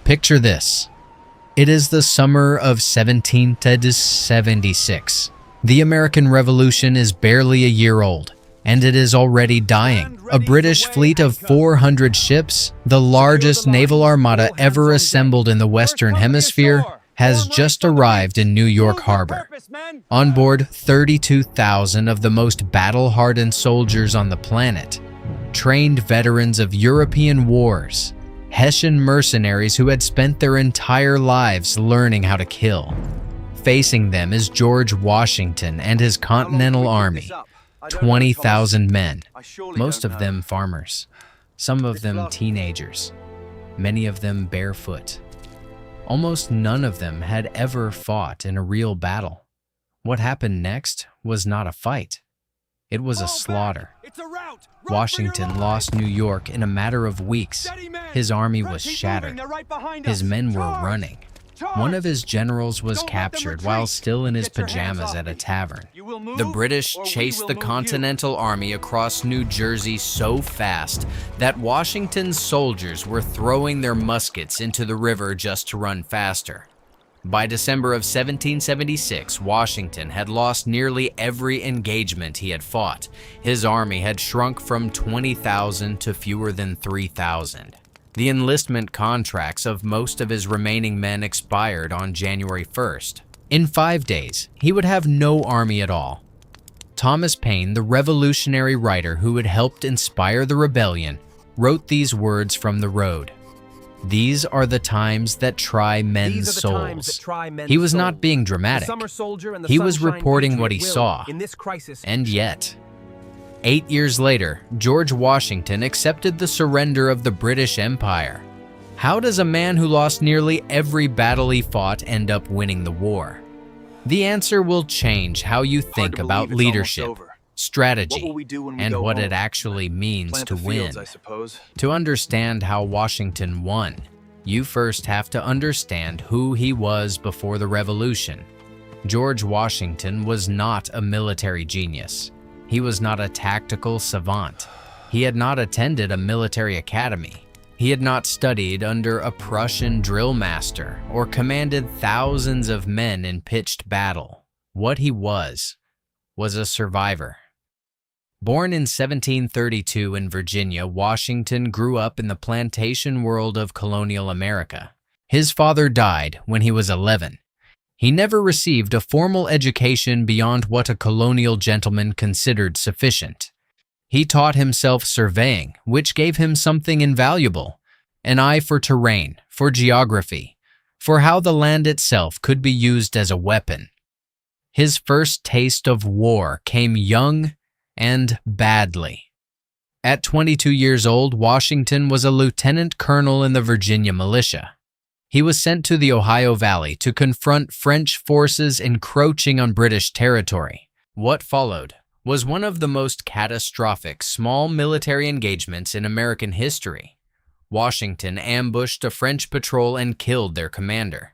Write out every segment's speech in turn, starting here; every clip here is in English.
Picture this. It is the summer of 1776. The American Revolution is barely a year old, and it is already dying. A British fleet of 400 ships, the largest naval armada ever assembled in the Western Hemisphere, has just arrived in New York Harbor. On board, 32,000 of the most battle-hardened soldiers on the planet, trained veterans of European wars, Hessian mercenaries who had spent their entire lives learning how to kill. Facing them is George Washington and his Continental Army, 20,000 men, most of them farmers, some of them teenagers, many of them barefoot. Almost none of them had ever fought in a real battle. What happened next was not a fight. It was a slaughter. Washington lost New York in a matter of weeks. His army was shattered. His men were running. One of his generals was captured while still in his pajamas at a tavern. The British chased the Continental Army across New Jersey so fast that Washington's soldiers were throwing their muskets into the river just to run faster. By December of 1776, Washington had lost nearly every engagement he had fought. His army had shrunk from 20,000 to fewer than 3,000. The enlistment contracts of most of his remaining men expired on January 1st. In 5 days, he would have no army at all. Thomas Paine, the revolutionary writer who had helped inspire the rebellion, wrote these words from the road. "These are the times that try men's souls." He was not being dramatic. He was reporting what he saw. And yet, 8 years later, George Washington accepted the surrender of the British Empire. How does a man who lost nearly every battle he fought end up winning the war? The answer will change how you think about leadership, strategy, and what it actually means to win. To understand how Washington won, you first have to understand who he was before the Revolution. George Washington was not a military genius. He was not a tactical savant. He had not attended a military academy. He had not studied under a Prussian drill master or commanded thousands of men in pitched battle. What he was a survivor. Born in 1732 in Virginia, Washington grew up in the plantation world of colonial America. His father died when he was 11. He never received a formal education beyond what a colonial gentleman considered sufficient. He taught himself surveying, which gave him something invaluable: an eye for terrain, for geography, for how the land itself could be used as a weapon. His first taste of war came young and badly. At 22 years old, Washington was a lieutenant colonel in the Virginia militia. He was sent to the Ohio Valley to confront French forces encroaching on British territory. What followed was one of the most catastrophic small military engagements in American history. Washington ambushed a French patrol and killed their commander.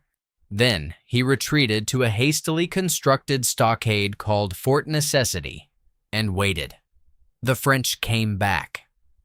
Then he retreated to a hastily constructed stockade called Fort Necessity and waited. The French came back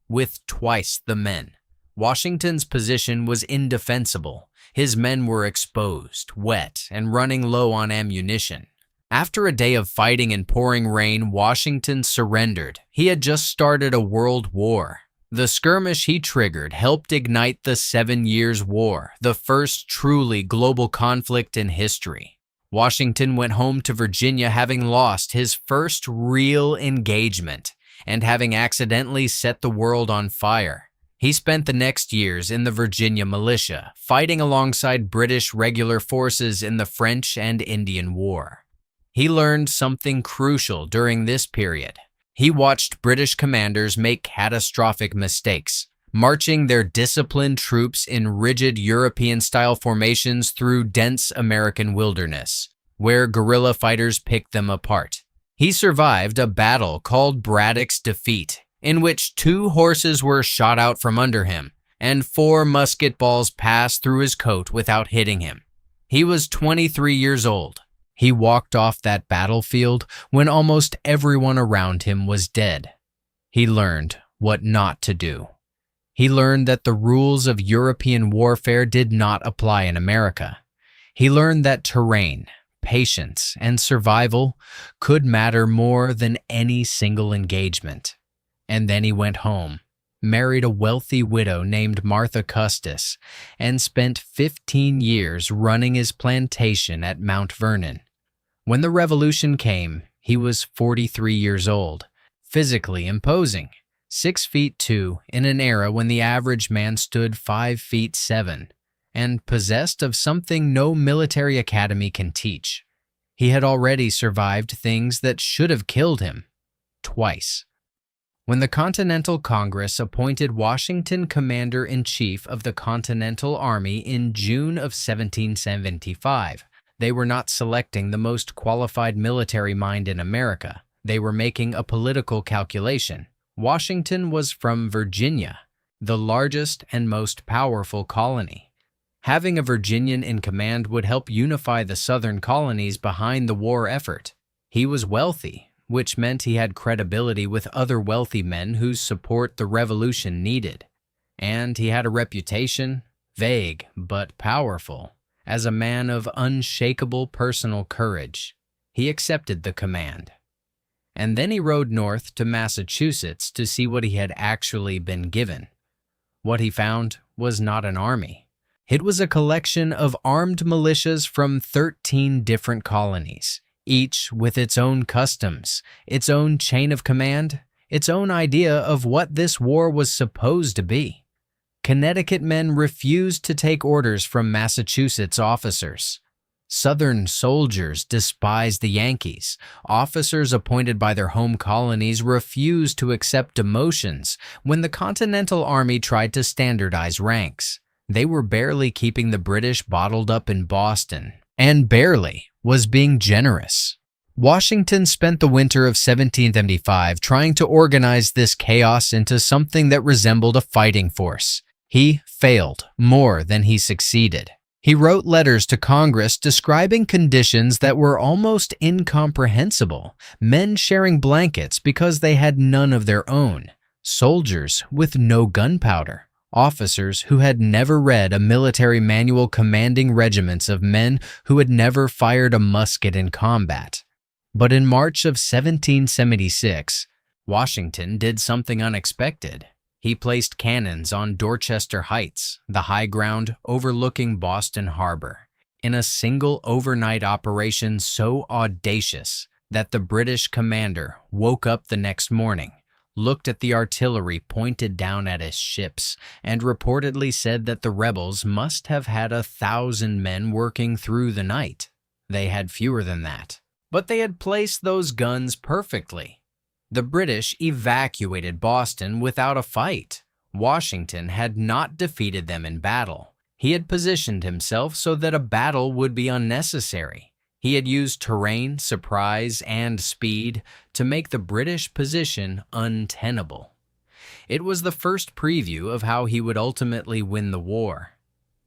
with twice the men. Washington's position was indefensible. His men were exposed, wet, and running low on ammunition. After a day of fighting and pouring rain, Washington surrendered. He had just started a world war. The skirmish he triggered helped ignite the 7 Years' War, the first truly global conflict in history. Washington went home to Virginia having lost his first real engagement and having accidentally set the world on fire. He spent the next years in the Virginia militia, fighting alongside British regular forces in the French and Indian War. He learned something crucial during this period. He watched British commanders make catastrophic mistakes, marching their disciplined troops in rigid European-style formations through dense American wilderness, where guerrilla fighters picked them apart. He survived a battle called Braddock's Defeat, in which 2 horses were shot out from under him, and 4 musket balls passed through his coat without hitting him. He was 23 years old. He walked off that battlefield when almost everyone around him was dead. He learned what not to do. He learned that the rules of European warfare did not apply in America. He learned that terrain, patience, and survival could matter more than any single engagement. And then he went home, married a wealthy widow named Martha Custis, and spent 15 years running his plantation at Mount Vernon. When the Revolution came, he was 43 years old, physically imposing, 6'2" in an era when the average man stood 5'7", and possessed of something no military academy can teach. He had already survived things that should have killed him, twice. When the Continental Congress appointed Washington commander-in-chief of the Continental Army in June of 1775, they were not selecting the most qualified military mind in America. They were making a political calculation. Washington was from Virginia, the largest and most powerful colony. Having a Virginian in command would help unify the southern colonies behind the war effort. He was wealthy, which meant he had credibility with other wealthy men whose support the revolution needed. And he had a reputation, vague but powerful, as a man of unshakable personal courage. He accepted the command. And then he rode north to Massachusetts to see what he had actually been given. What he found was not an army. It was a collection of armed militias from 13 different colonies, each with its own customs, its own chain of command, its own idea of what this war was supposed to be. Connecticut men refused to take orders from Massachusetts officers. Southern soldiers despised the Yankees. Officers appointed by their home colonies refused to accept demotions when the Continental Army tried to standardize ranks. They were barely keeping the British bottled up in Boston, and barely was being generous. Washington spent the winter of 1775 trying to organize this chaos into something that resembled a fighting force. He failed more than he succeeded. He wrote letters to Congress describing conditions that were almost incomprehensible. Men sharing blankets because they had none of their own. Soldiers with no gunpowder. Officers who had never read a military manual commanding regiments of men who had never fired a musket in combat. But in March of 1776, Washington did something unexpected. He placed cannons on Dorchester Heights, the high ground overlooking Boston Harbor, in a single overnight operation so audacious that the British commander woke up the next morning, looked at the artillery pointed down at his ships, and reportedly said that the rebels must have had 1,000 men working through the night. They had fewer than that, but they had placed those guns perfectly. The British evacuated Boston without a fight. Washington had not defeated them in battle. He had positioned himself so that a battle would be unnecessary. He had used terrain, surprise, and speed to make the British position untenable. It was the first preview of how he would ultimately win the war.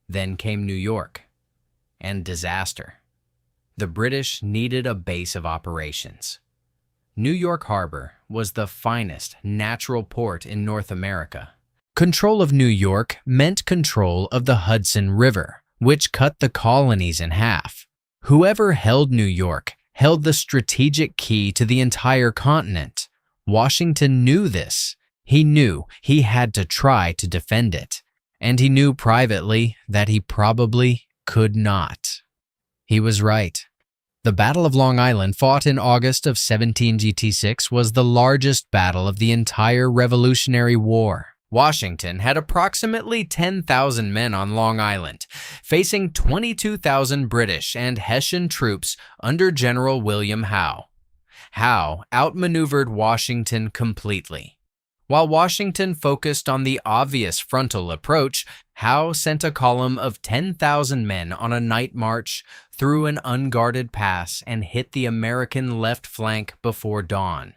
Then came New York, and disaster. The British needed a base of operations. New York Harbor was the finest natural port in North America. Control of New York meant control of the Hudson River, which cut the colonies in half. Whoever held New York held the strategic key to the entire continent. Washington knew this. He knew he had to try to defend it, and he knew privately that he probably could not. He was right. The Battle of Long Island, fought in August of 1776, was the largest battle of the entire Revolutionary War. Washington had approximately 10,000 men on Long Island, facing 22,000 British and Hessian troops under General William Howe. Howe outmaneuvered Washington completely. While Washington focused on the obvious frontal approach, Howe sent a column of 10,000 men on a night march through an unguarded pass and hit the American left flank before dawn.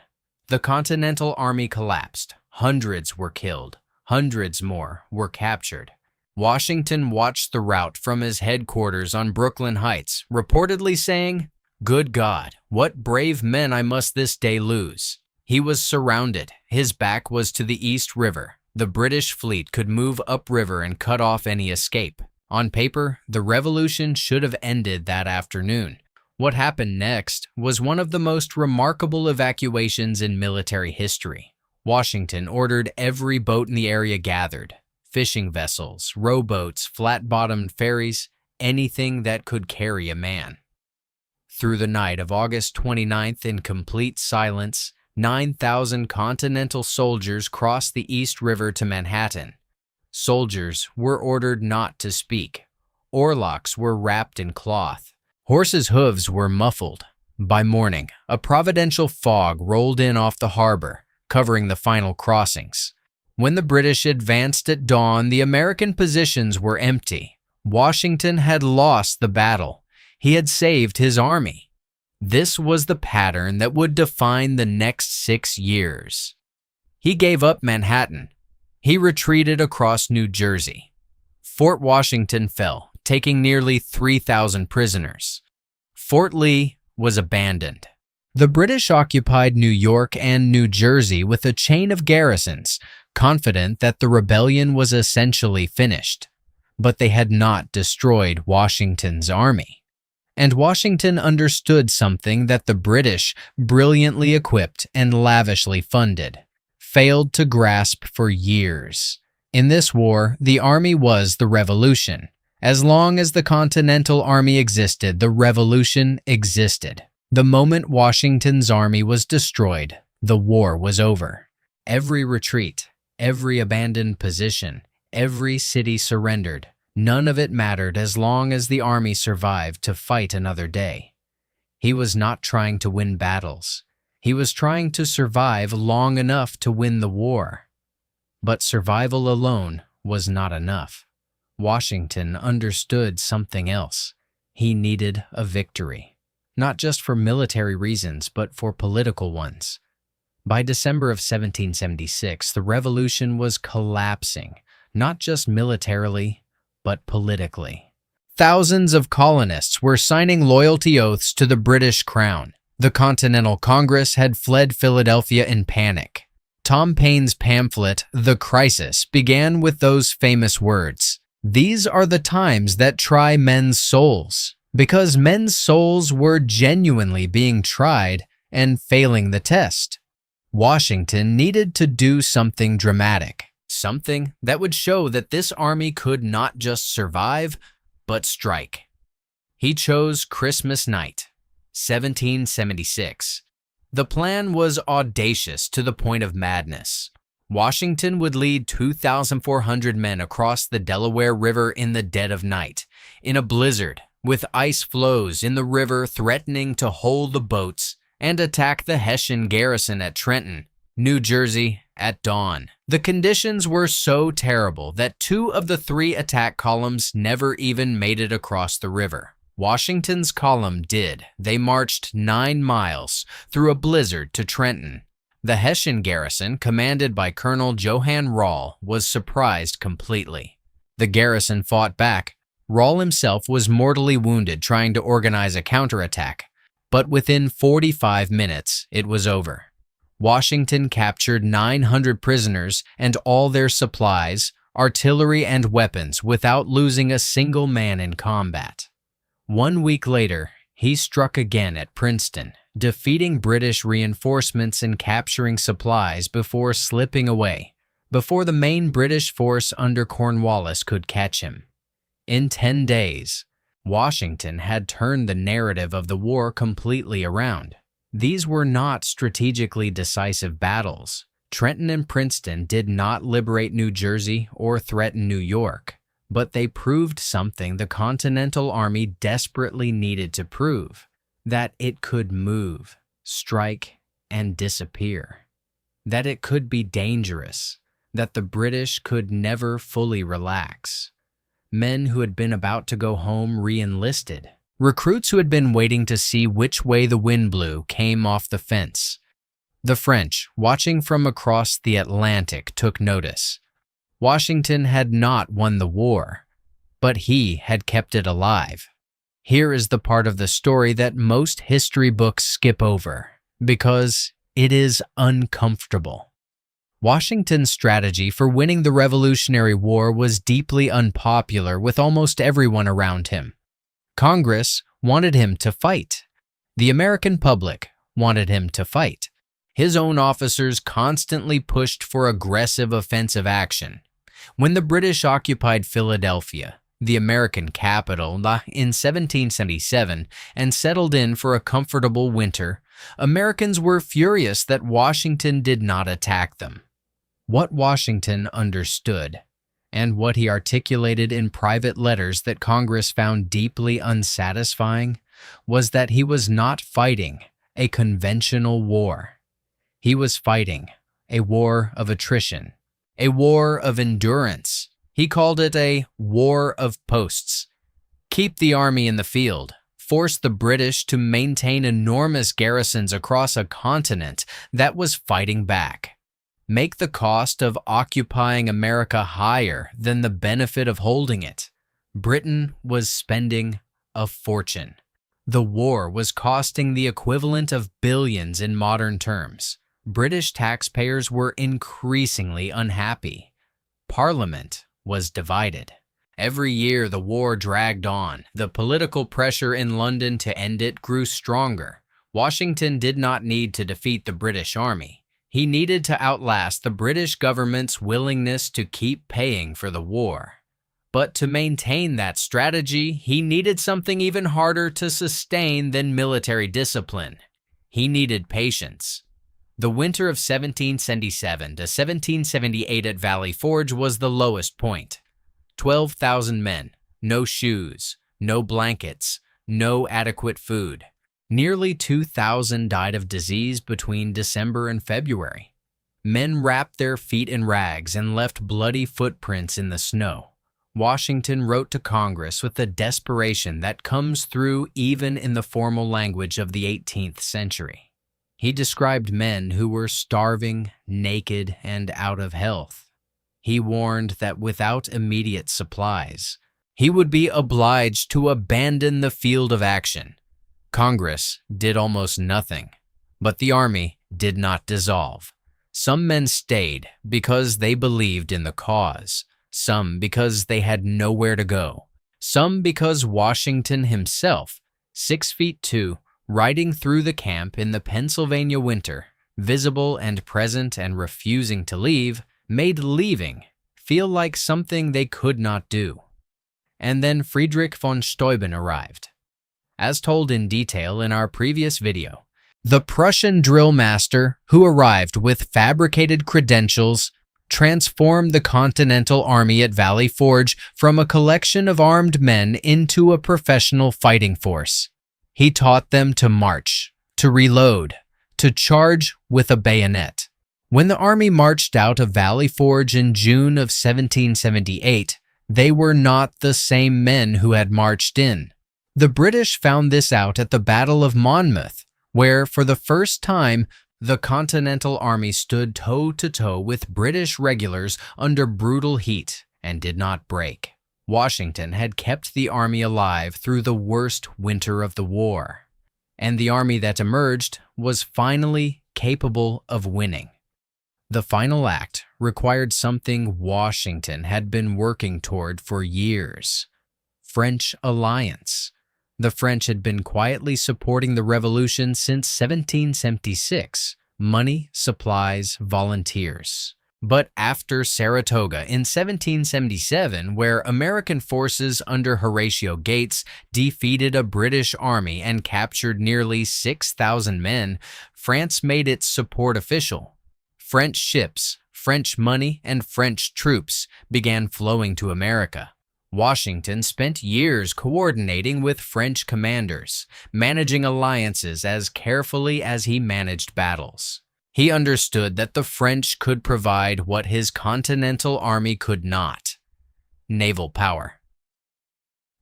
The Continental Army collapsed. Hundreds were killed. Hundreds more were captured. Washington watched the rout from his headquarters on Brooklyn Heights, reportedly saying, "Good God, what brave men I must this day lose." He was surrounded. His back was to the East River. The British fleet could move upriver and cut off any escape. On paper, the revolution should have ended that afternoon. What happened next was one of the most remarkable evacuations in military history. Washington ordered every boat in the area gathered. Fishing vessels, rowboats, flat-bottomed ferries, anything that could carry a man. Through the night of August 29th, in complete silence, 9,000 Continental soldiers crossed the East River to Manhattan. Soldiers were ordered not to speak. Oarlocks were wrapped in cloth. Horses' hooves were muffled. By morning, a providential fog rolled in off the harbor, covering the final crossings. When the British advanced at dawn, the American positions were empty. Washington had lost the battle. He had saved his army. This was the pattern that would define the next 6 years. He gave up Manhattan. He retreated across New Jersey. Fort Washington fell, taking nearly 3,000 prisoners. Fort Lee was abandoned. The British occupied New York and New Jersey with a chain of garrisons, confident that the rebellion was essentially finished. But they had not destroyed Washington's army. And Washington understood something that the British, brilliantly equipped and lavishly funded, failed to grasp for years. In this war, the army was the revolution. As long as the Continental Army existed, the revolution existed. The moment Washington's army was destroyed, the war was over. Every retreat, every abandoned position, every city surrendered. None of it mattered as long as the army survived to fight another day. He was not trying to win battles. He was trying to survive long enough to win the war. But survival alone was not enough. Washington understood something else. He needed a victory, not just for military reasons, but for political ones. By December of 1776, the revolution was collapsing, not just militarily, but politically. Thousands of colonists were signing loyalty oaths to the British crown. The Continental Congress had fled Philadelphia in panic. Tom Paine's pamphlet, The Crisis, began with those famous words, "These are the times that try men's souls," because men's souls were genuinely being tried and failing the test. Washington needed to do something dramatic. Something that would show that this army could not just survive, but strike. He chose Christmas night, 1776. The plan was audacious to the point of madness. Washington would lead 2,400 men across the Delaware River in the dead of night, in a blizzard, with ice floes in the river threatening to hold the boats, and attack the Hessian garrison at Trenton, New Jersey, at dawn. The conditions were so terrible that 2 of the 3 attack columns never even made it across the river. Washington's column did. They marched 9 miles through a blizzard to Trenton. The Hessian garrison, commanded by Colonel Johann Rall, was surprised completely. The garrison fought back. Rall himself was mortally wounded trying to organize a counterattack, but within 45 minutes, it was over. Washington captured 900 prisoners and all their supplies, artillery, and weapons without losing a single man in combat. 1 week later, he struck again at Princeton, defeating British reinforcements and capturing supplies before slipping away, before the main British force under Cornwallis could catch him. In 10 days, Washington had turned the narrative of the war completely around. These were not strategically decisive battles. Trenton and Princeton did not liberate New Jersey or threaten New York, but they proved something the Continental Army desperately needed to prove, that it could move, strike, and disappear, that it could be dangerous, that the British could never fully relax. Men who had been about to go home re-enlisted. Recruits who had been waiting to see which way the wind blew came off the fence. The French, watching from across the Atlantic, took notice. Washington had not won the war, but he had kept it alive. Here is the part of the story that most history books skip over, because it is uncomfortable. Washington's strategy for winning the Revolutionary War was deeply unpopular with almost everyone around him. Congress wanted him to fight. The American public wanted him to fight. His own officers constantly pushed for aggressive offensive action. When the British occupied Philadelphia, the American capital, in 1777 and settled in for a comfortable winter, Americans were furious that Washington did not attack them. What Washington understood, and what he articulated in private letters that Congress found deeply unsatisfying, was that he was not fighting a conventional war. He was fighting a war of attrition, a war of endurance. He called it a war of posts. Keep the army in the field, force the British to maintain enormous garrisons across a continent that was fighting back. Make the cost of occupying America higher than the benefit of holding it. Britain was spending a fortune. The war was costing the equivalent of billions in modern terms. British taxpayers were increasingly unhappy. Parliament was divided. Every year the war dragged on. The political pressure in London to end it grew stronger. Washington did not need to defeat the British army. He needed to outlast the British government's willingness to keep paying for the war. But to maintain that strategy, he needed something even harder to sustain than military discipline. He needed patience. The winter of 1777 to 1778 at Valley Forge was the lowest point. 12,000 men, no shoes, no blankets, no adequate food. Nearly 2,000 died of disease between December and February. Men wrapped their feet in rags and left bloody footprints in the snow. Washington wrote to Congress with the desperation that comes through even in the formal language of the 18th century. He described men who were starving, naked, and out of health. He warned that without immediate supplies, he would be obliged to abandon the field of action. Congress did almost nothing, but the army did not dissolve. Some men stayed because they believed in the cause, some because they had nowhere to go, some because Washington himself, 6'2", riding through the camp in the Pennsylvania winter, visible and present and refusing to leave, made leaving feel like something they could not do. And then Friedrich von Steuben arrived. As told in detail in our previous video, the Prussian drill master who arrived with fabricated credentials transformed the Continental Army at Valley Forge from a collection of armed men into a professional fighting force. He taught them to march, to reload, to charge with a bayonet. When the army marched out of Valley Forge in June of 1778, they were not the same men who had marched in. The British found this out at the Battle of Monmouth, where, for the first time, the Continental Army stood toe-to-toe with British regulars under brutal heat and did not break. Washington had kept the army alive through the worst winter of the war, and the army that emerged was finally capable of winning. The final act required something Washington had been working toward for years: French alliance. The French had been quietly supporting the revolution since 1776. Money, supplies, volunteers. But after Saratoga in 1777, where American forces under Horatio Gates defeated a British army and captured nearly 6,000 men, France made its support official. French ships, French money, and French troops began flowing to America. Washington spent years coordinating with French commanders, managing alliances as carefully as he managed battles. He understood that the French could provide what his Continental Army could not: naval power.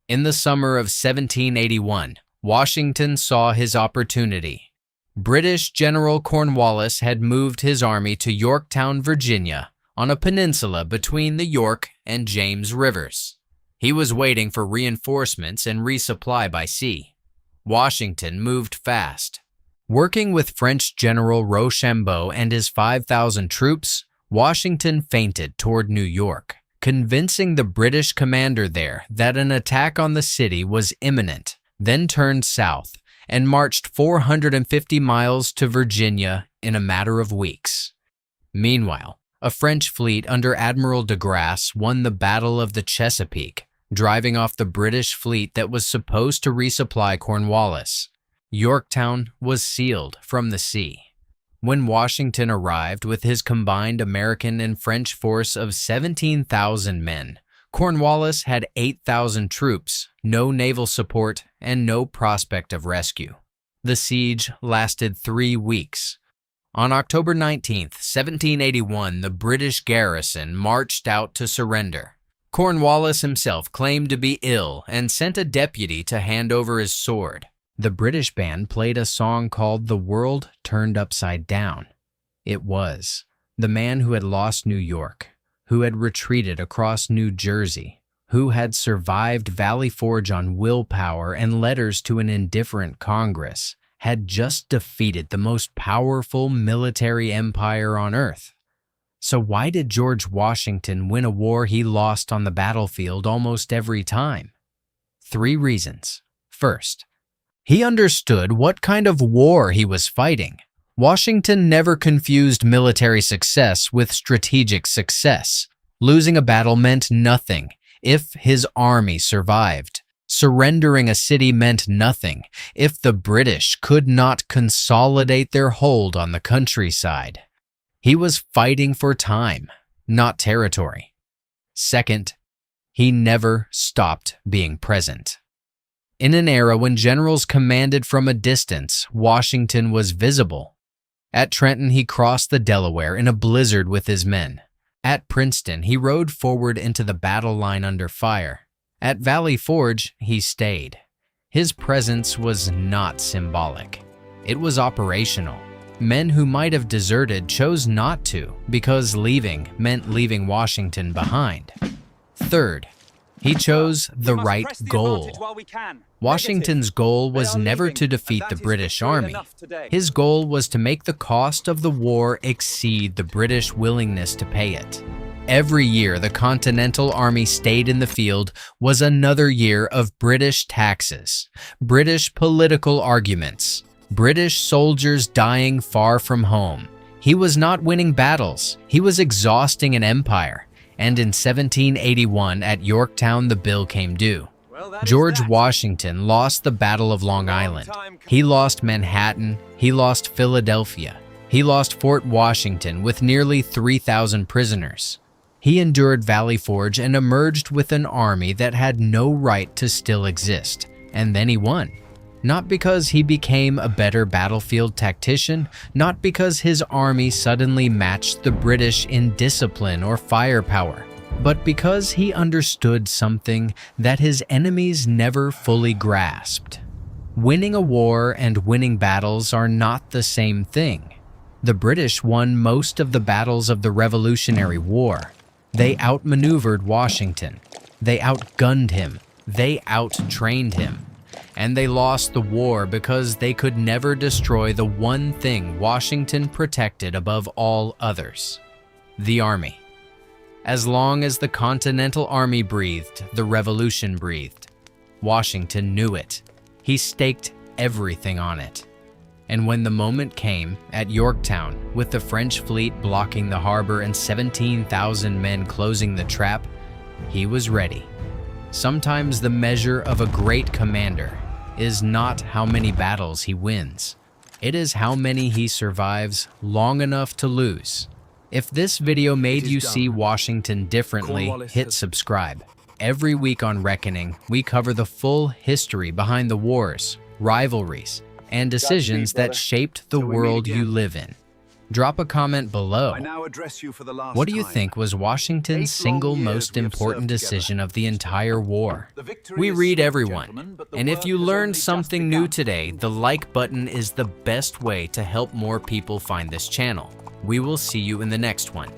In the summer of 1781, Washington saw his opportunity. British General Cornwallis had moved his army to Yorktown, Virginia, on a peninsula between the York and James rivers. He was waiting for reinforcements and resupply by sea. Washington moved fast. Working with French General Rochambeau and his 5,000 troops, Washington feinted toward New York, convincing the British commander there that an attack on the city was imminent, then turned south and marched 450 miles to Virginia in a matter of weeks. Meanwhile, a French fleet under Admiral de Grasse won the Battle of the Chesapeake, driving off the British fleet that was supposed to resupply Cornwallis. Yorktown was sealed from the sea. When Washington arrived with his combined American and French force of 17,000 men, Cornwallis had 8,000 troops, no naval support, and no prospect of rescue. The siege lasted 3 weeks. On October 19, 1781, the British garrison marched out to surrender. Cornwallis himself claimed to be ill and sent a deputy to hand over his sword. The British band played a song called "The World Turned Upside Down." It was the man who had lost New York, who had retreated across New Jersey, who had survived Valley Forge on willpower and letters to an indifferent Congress, had just defeated the most powerful military empire on earth. So why did George Washington win a war he lost on the battlefield almost every time? 3 reasons. First, he understood what kind of war he was fighting. Washington never confused military success with strategic success. Losing a battle meant nothing if his army survived. Surrendering a city meant nothing if the British could not consolidate their hold on the countryside. He was fighting for time, not territory. Second, he never stopped being present. In an era when generals commanded from a distance, Washington was visible. At Trenton, he crossed the Delaware in a blizzard with his men. At Princeton, he rode forward into the battle line under fire. At Valley Forge, he stayed. His presence was not symbolic. It was operational. Men who might have deserted chose not to because leaving meant leaving Washington behind. Third, he chose the right goal. Washington's goal was never to defeat the British Army. His goal was to make the cost of the war exceed the British willingness to pay it. Every year the Continental Army stayed in the field was another year of British taxes, British political arguments, British soldiers dying far from home. He was not winning battles, he was exhausting an empire. And in 1781 at Yorktown the bill came due. George Washington lost the Battle of Long Island. He lost Manhattan, he lost Philadelphia, he lost Fort Washington with nearly 3,000 prisoners. He endured Valley Forge and emerged with an army that had no right to still exist. And then he won. Not because he became a better battlefield tactician, not because his army suddenly matched the British in discipline or firepower, but because he understood something that his enemies never fully grasped. Winning a war and winning battles are not the same thing. The British won most of the battles of the Revolutionary War. They outmaneuvered Washington. They outgunned him. They outtrained him. And they lost the war because they could never destroy the one thing Washington protected above all others: the army. As long as the Continental Army breathed, the Revolution breathed. Washington knew it. He staked everything on it. And when the moment came, at Yorktown, with the French fleet blocking the harbor and 17,000 men closing the trap, he was ready. Sometimes the measure of a great commander is not how many battles he wins. It is how many he survives long enough to lose. If this video made you see Washington differently, hit subscribe. Every week on Reckoning, we cover the full history behind the wars, rivalries, and decisions that shaped the world you live in. Drop a comment below. What do you think was Washington's single most important decision of the entire war? We read everyone, and if you learned something new today, the like button is the best way to help more people find this channel. We will see you in the next one.